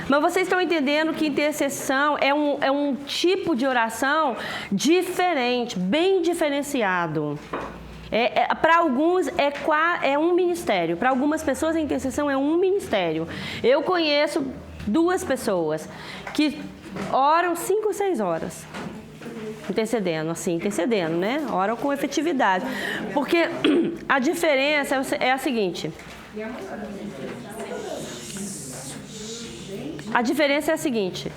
Mas vocês estão entendendo que intercessão é um tipo de oração diferente, bem diferenciado. Para alguns é um ministério, para algumas pessoas a intercessão é um ministério. Eu conheço 2 pessoas que oram 5 ou 6 horas. Intercedendo, né? Oram com efetividade. Porque a diferença é a seguinte. A diferença é a seguinte.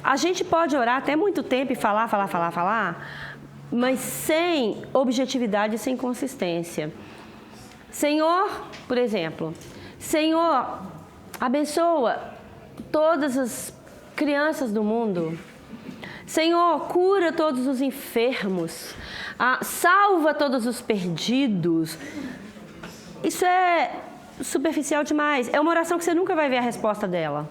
A gente pode orar até muito tempo e falar, mas sem objetividade e sem consistência. Senhor, por exemplo, Senhor, abençoa todas as crianças do mundo. Senhor, cura todos os enfermos, salva todos os perdidos. Isso é superficial demais. É uma oração que você nunca vai ver a resposta dela.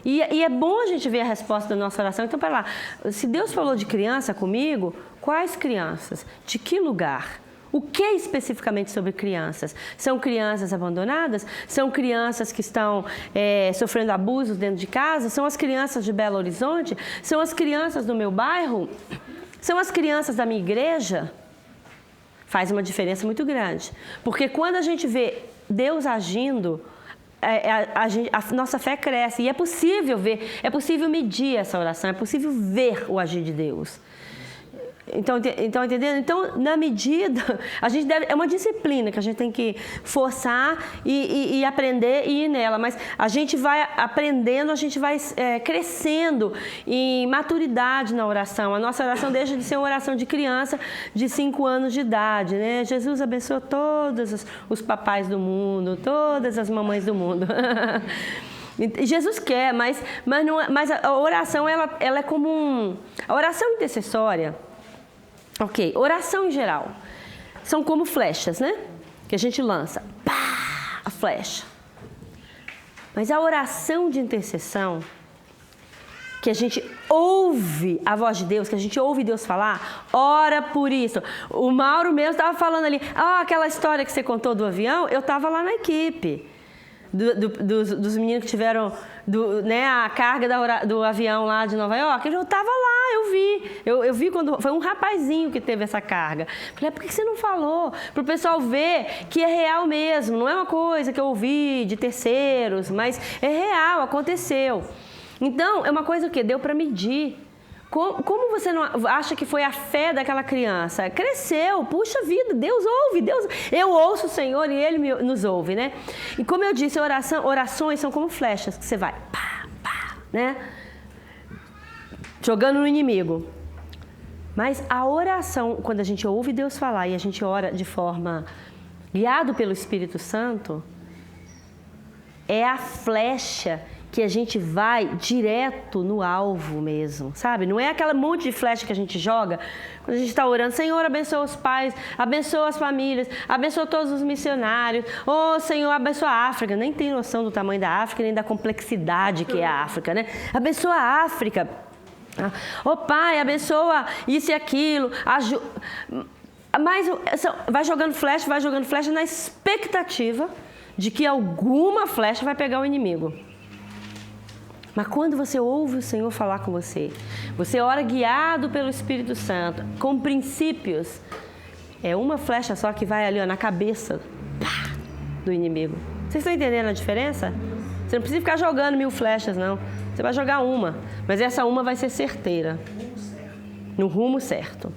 E é bom a gente ver a resposta da nossa oração. Então, para lá, se Deus falou de criança comigo, quais crianças? De que lugar? O que especificamente sobre crianças? São crianças abandonadas? São crianças que estão sofrendo abusos dentro de casa? São as crianças de Belo Horizonte? São as crianças do meu bairro? São as crianças da minha igreja? Faz uma diferença muito grande. Porque quando a gente vê Deus agindo, a nossa fé cresce. E é possível ver, é possível medir essa oração, é possível ver o agir de Deus. Então, entendendo? Então, na medida, a gente é uma disciplina que a gente tem que forçar e aprender e ir nela, mas a gente vai aprendendo, a gente vai crescendo em maturidade na oração. A nossa oração deixa de ser uma oração de criança de 5 anos de idade, né? Jesus abençoa todos os papais do mundo, todas as mamães do mundo. Jesus quer, mas a oração ela é como a oração intercessória. Ok, oração em geral. São como flechas, né? Que a gente lança. Pá! A flecha. Mas a oração de intercessão, que a gente ouve a voz de Deus, que a gente ouve Deus falar, ora por isso. O Mauro mesmo estava falando ali, aquela história que você contou do avião, eu estava lá na equipe. Dos meninos que tiveram a carga do avião lá de Nova York, eu estava lá, eu vi quando foi um rapazinho que teve essa carga. Falei, por que você não falou? Para o pessoal ver que é real mesmo, não é uma coisa que eu ouvi de terceiros, mas é real, aconteceu. Então, é uma coisa que deu para medir. Como você não acha que foi a fé daquela criança? Cresceu, puxa vida, Deus ouve, eu ouço o Senhor e Ele nos ouve, né? E como eu disse, orações são como flechas, que você vai, pá, pá, né? Jogando no inimigo. Mas a oração, quando a gente ouve Deus falar e a gente ora de forma guiado pelo Espírito Santo, é a flecha que a gente vai direto no alvo mesmo, sabe? Não é aquela monte de flecha que a gente joga quando a gente está orando. Senhor, abençoa os pais, abençoa as famílias, abençoa todos os missionários. Senhor, abençoa a África. Nem tem noção do tamanho da África, nem da complexidade que é a África, né? Abençoa a África. Pai, abençoa isso e aquilo. Mas vai jogando flecha na expectativa de que alguma flecha vai pegar o inimigo. Mas quando você ouve o Senhor falar com você, você ora guiado pelo Espírito Santo, com princípios, é uma flecha só que vai ali na cabeça do inimigo. Vocês estão entendendo a diferença? Você não precisa ficar jogando 1000 flechas, não. Você vai jogar uma, mas essa uma vai ser certeira, no rumo certo.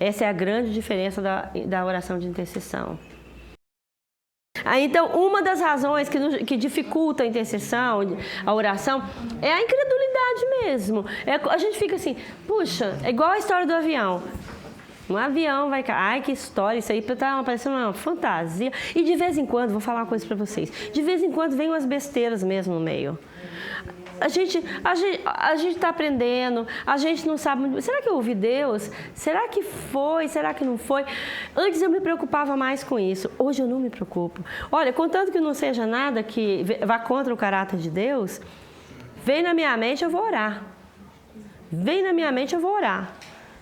Essa é a grande diferença da oração de intercessão. Então, uma das razões que dificulta a intercessão, a oração, é a incredulidade mesmo. A gente fica assim, puxa, é igual a história do avião. Um avião vai cair. Ai, que história, isso aí tá parecendo uma fantasia. E de vez em quando, vou falar uma coisa para vocês, de vez em quando vem umas besteiras mesmo no meio. A gente está aprendendo, a gente não sabe muito. Será que eu ouvi Deus? Será que foi? Será que não foi? Antes eu me preocupava mais com isso. Hoje eu não me preocupo. Olha, contanto que não seja nada que vá contra o caráter de Deus, vem na minha mente, eu vou orar. Vem na minha mente, eu vou orar.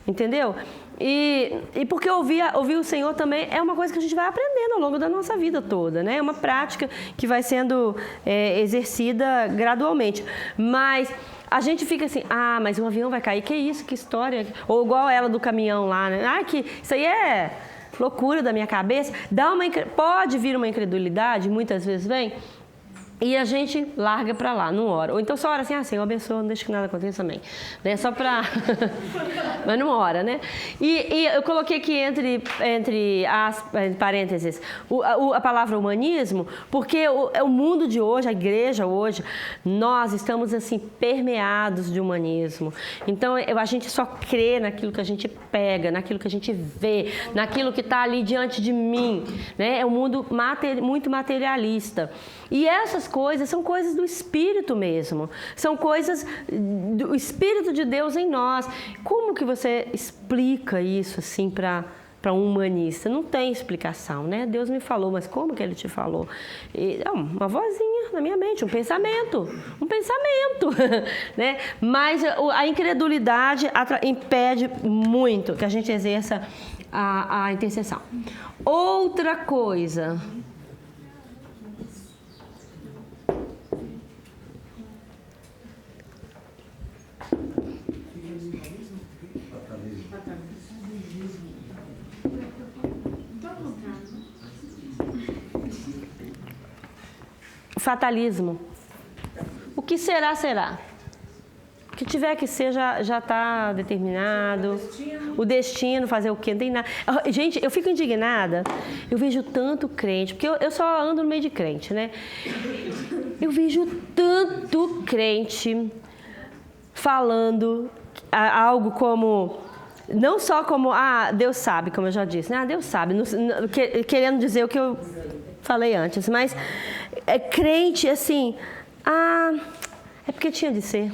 Entendeu? E porque ouvir o Senhor também é uma coisa que a gente vai aprendendo ao longo da nossa vida toda, né? É uma prática que vai sendo exercida gradualmente. Mas a gente fica assim, mas um avião vai cair, que isso, que história. Ou igual ela do caminhão lá, né? Isso aí é loucura da minha cabeça. Pode vir uma incredulidade, muitas vezes vem, e a gente larga pra lá, não ora. Ou então só ora assim, Senhor, abençoa, não deixa que nada aconteça também. Né? Só pra... Mas não ora, né? E eu coloquei aqui entre as parênteses a palavra humanismo, porque o mundo de hoje, a igreja hoje, nós estamos assim permeados de humanismo. Então a gente só crê naquilo que a gente pega, naquilo que a gente vê, naquilo que está ali diante de mim. Né? É um mundo muito materialista. E essas coisas são coisas do Espírito mesmo. São coisas do Espírito de Deus em nós. Como que você explica isso assim para um humanista? Não tem explicação, né? Deus me falou, mas como que Ele te falou? Uma vozinha na minha mente, um pensamento, né? Mas a incredulidade impede muito que a gente exerça a intercessão. Outra coisa... Fatalismo. O que será, será. O que tiver que ser já está determinado. O destino, fazer o quê? Não tem nada. Gente, eu fico indignada. Eu vejo tanto crente, porque eu só ando no meio de crente, né? Eu vejo tanto crente falando algo como... Não só como, Deus sabe, como eu já disse, né? Deus sabe, querendo dizer o que eu falei antes, mas é crente assim, é porque tinha de ser.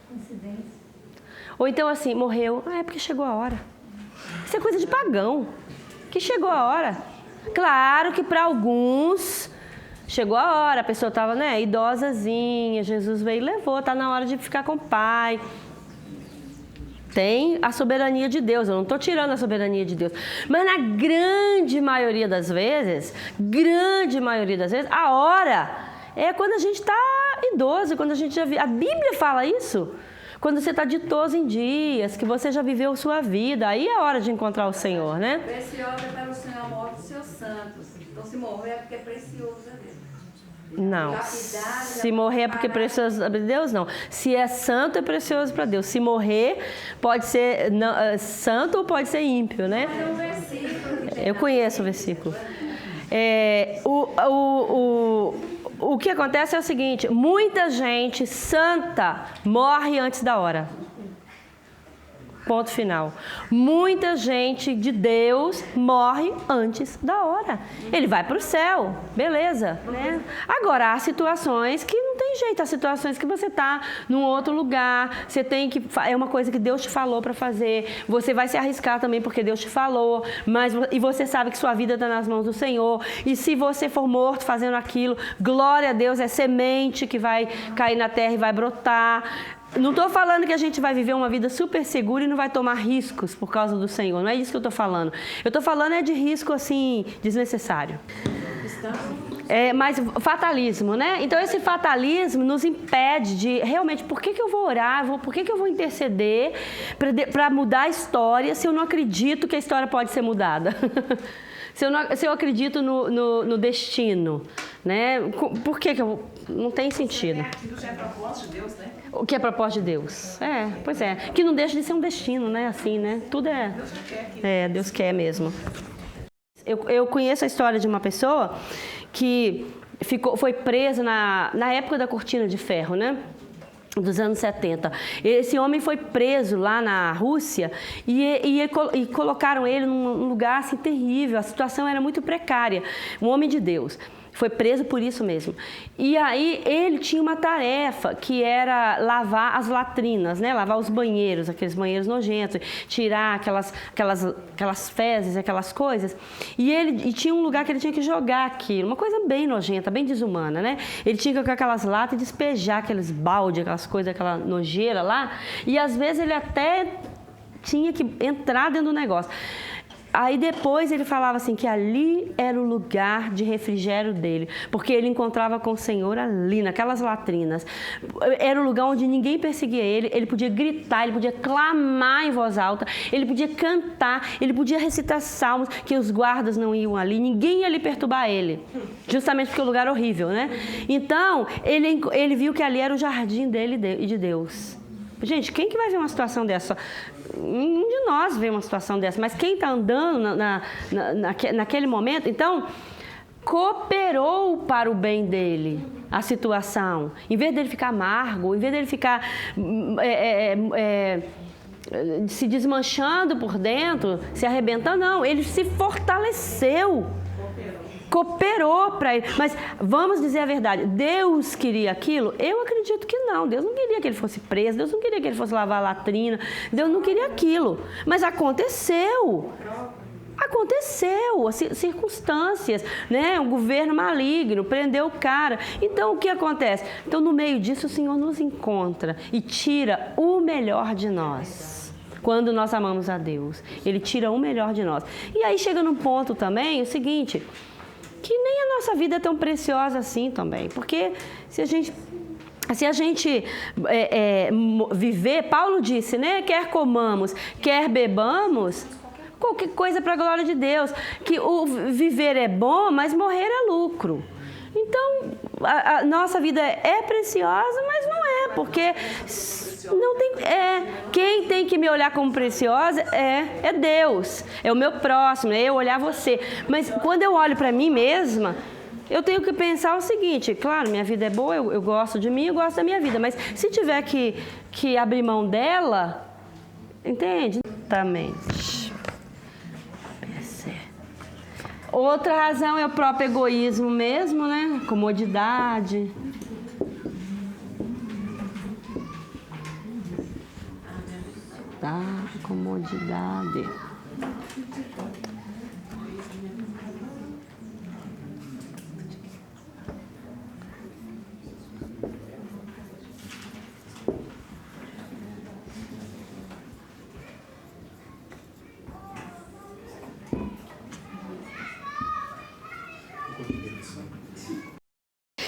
Coincidência. Ou então assim, morreu, é porque chegou a hora. Isso é coisa de pagão, que chegou a hora. Claro que para alguns chegou a hora, a pessoa estava, né, idosazinha, Jesus veio e levou, está na hora de ficar com o Pai. Tem a soberania de Deus, eu não estou tirando a soberania de Deus. Mas na grande maioria das vezes, a hora é quando a gente está idoso, quando a gente já viu. A Bíblia fala isso. Quando você está ditoso em dias, que você já viveu sua vida, aí é a hora de encontrar o Senhor, né? Precioso é para o Senhor a morte dos seus santos. Então, se morrer é porque é precioso a Deus. Não, se morrer é porque é precioso para Deus, não. Se é santo, é precioso para Deus. Se morrer, pode ser santo ou pode ser ímpio, né? Mas é um versículo. Eu conheço o versículo. O que acontece é o seguinte, muita gente santa morre antes da hora. Ponto final. Muita gente de Deus morre antes da hora. Ele vai para o céu, beleza, né? Agora, há situações que não tem jeito. Há situações que você está num outro lugar, você tem que... É uma coisa que Deus te falou para fazer. Você vai se arriscar também porque Deus te falou. E você sabe que sua vida está nas mãos do Senhor. E se você for morto fazendo aquilo, glória a Deus, é semente que vai cair na terra e vai brotar. Não estou falando que a gente vai viver uma vida super segura e não vai tomar riscos por causa do Senhor. Não é isso que eu estou falando. Eu estou falando de risco, assim, desnecessário. Mas fatalismo, né? Então, esse fatalismo nos impede de, realmente, por que eu vou orar? Por que eu vou interceder para mudar a história se eu não acredito que a história pode ser mudada? Se eu acredito no destino, né? Por que eu... Não tem sentido. Aquilo já é propósito de Deus, né? O que é propósito de Deus? Pois é. Que não deixa de ser um destino, né? Assim, né? Tudo é... Deus quer. Deus quer mesmo. Eu conheço a história de uma pessoa que foi presa na época da cortina de ferro, né? Dos anos 70. Esse homem foi preso lá na Rússia e colocaram ele num lugar assim terrível. A situação era muito precária. Um homem de Deus. Foi preso por isso mesmo. E aí ele tinha uma tarefa que era lavar as latrinas, né? Lavar os banheiros, aqueles banheiros nojentos, tirar aquelas fezes, aquelas coisas. E tinha um lugar que ele tinha que jogar aquilo, uma coisa bem nojenta, bem desumana, né? Ele tinha que colocar aquelas latas e despejar aqueles baldes, aquelas coisas, aquela nojeira lá. E às vezes ele até tinha que entrar dentro do negócio. Aí depois ele falava assim que ali era o lugar de refrigério dele, porque ele encontrava com o Senhor ali, naquelas latrinas. Era o lugar onde ninguém perseguia ele, ele podia gritar, ele podia clamar em voz alta, ele podia cantar, ele podia recitar salmos, que os guardas não iam ali, ninguém ia ali perturbar ele, justamente porque o lugar era horrível, né? Então, ele viu que ali era o jardim dele e de Deus. Gente, quem que vai ver uma situação dessa? Nenhum de nós vê uma situação dessa, mas quem está andando naquele momento, então, cooperou para o bem dele a situação. Em vez dele ficar amargo, em vez dele ficar se desmanchando por dentro, se arrebentando, não, ele se fortaleceu. Cooperou para ele. Mas vamos dizer a verdade, Deus queria aquilo? Eu acredito que não. Deus não queria que ele fosse preso, Deus não queria que ele fosse lavar a latrina, Deus não queria aquilo. Mas aconteceu. Aconteceu, circunstâncias, né? Um governo maligno prendeu o cara. Então o que acontece? Então no meio disso o Senhor nos encontra e tira o melhor de nós. Quando nós amamos a Deus, Ele tira o melhor de nós. E aí chega num ponto também o seguinte, que nem a nossa vida é tão preciosa assim também, porque se a gente viver, Paulo disse, né? Quer comamos, quer bebamos, qualquer coisa para a glória de Deus, que o viver é bom, mas morrer é lucro. Então, a nossa vida é preciosa, mas não é, porque não tem, quem tem que me olhar como preciosa é Deus, é o meu próximo, é eu olhar você. Mas quando eu olho para mim mesma, eu tenho que pensar o seguinte, claro, minha vida é boa, eu gosto de mim, eu gosto da minha vida, mas se tiver que abrir mão dela, entende? Exatamente. Outra razão é o próprio egoísmo mesmo, né? Comodidade. Tá, comodidade.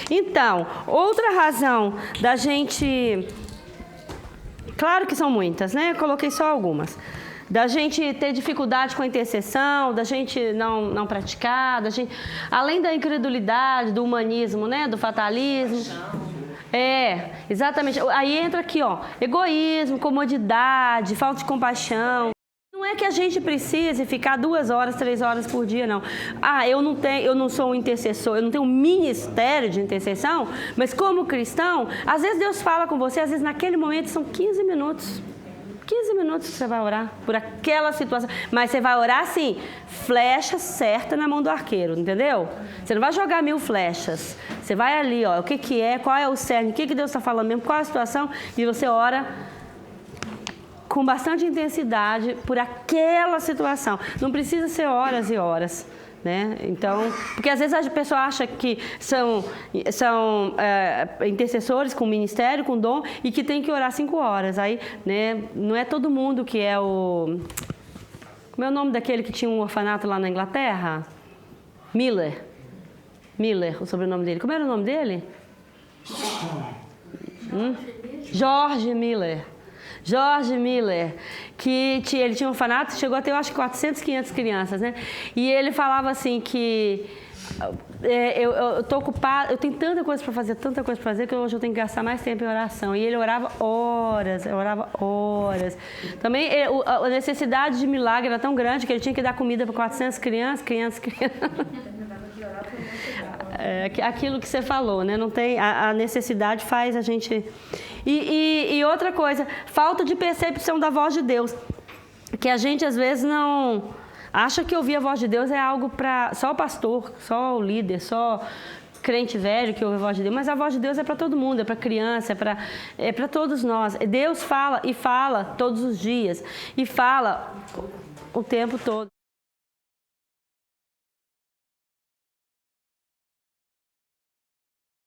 Então, outra razão da gente... Claro que são muitas, né? Coloquei só algumas. Da gente ter dificuldade com a intercessão, da gente não praticar, da gente... além da incredulidade, do humanismo, né? Do fatalismo. Exatamente. Aí entra aqui, ó, egoísmo, comodidade, falta de compaixão. Não é que a gente precise ficar 2 horas, 3 horas por dia, não. Eu não sou um intercessor, eu não tenho um ministério de intercessão, mas como cristão, às vezes Deus fala com você, às vezes naquele momento são 15 minutos. 15 minutos que você vai orar por aquela situação. Mas você vai orar assim, flecha certa na mão do arqueiro, entendeu? Você não vai jogar 1000 flechas. Você vai ali, ó, o que é, qual é o cerne, o que Deus está falando mesmo, qual é a situação, e você ora com bastante intensidade por aquela situação. Não precisa ser horas e horas, né? Então, porque às vezes a pessoa acha que são intercessores com ministério, com dom, e que tem que orar 5 horas. Aí, né, não é todo mundo que é o... Como é o nome daquele que tinha um orfanato lá na Inglaterra? Miller, o sobrenome dele. Como era o nome dele? George Miller, que ele tinha um orfanato, chegou a ter, eu acho que 400, 500 crianças, né? E ele falava assim que eu tô ocupado, eu tenho tanta coisa para fazer, que hoje eu tenho que gastar mais tempo em oração. E ele orava horas. Também a necessidade de milagre era tão grande que ele tinha que dar comida para 400 crianças. Aquilo que você falou, né? Não tem, a necessidade faz a gente... E outra coisa, falta de percepção da voz de Deus, que a gente às vezes não acha que ouvir a voz de Deus é algo para só o pastor, só o líder, só crente velho que ouve a voz de Deus, mas a voz de Deus é para todo mundo, é para criança, é para todos nós. Deus fala e fala todos os dias e fala o tempo todo.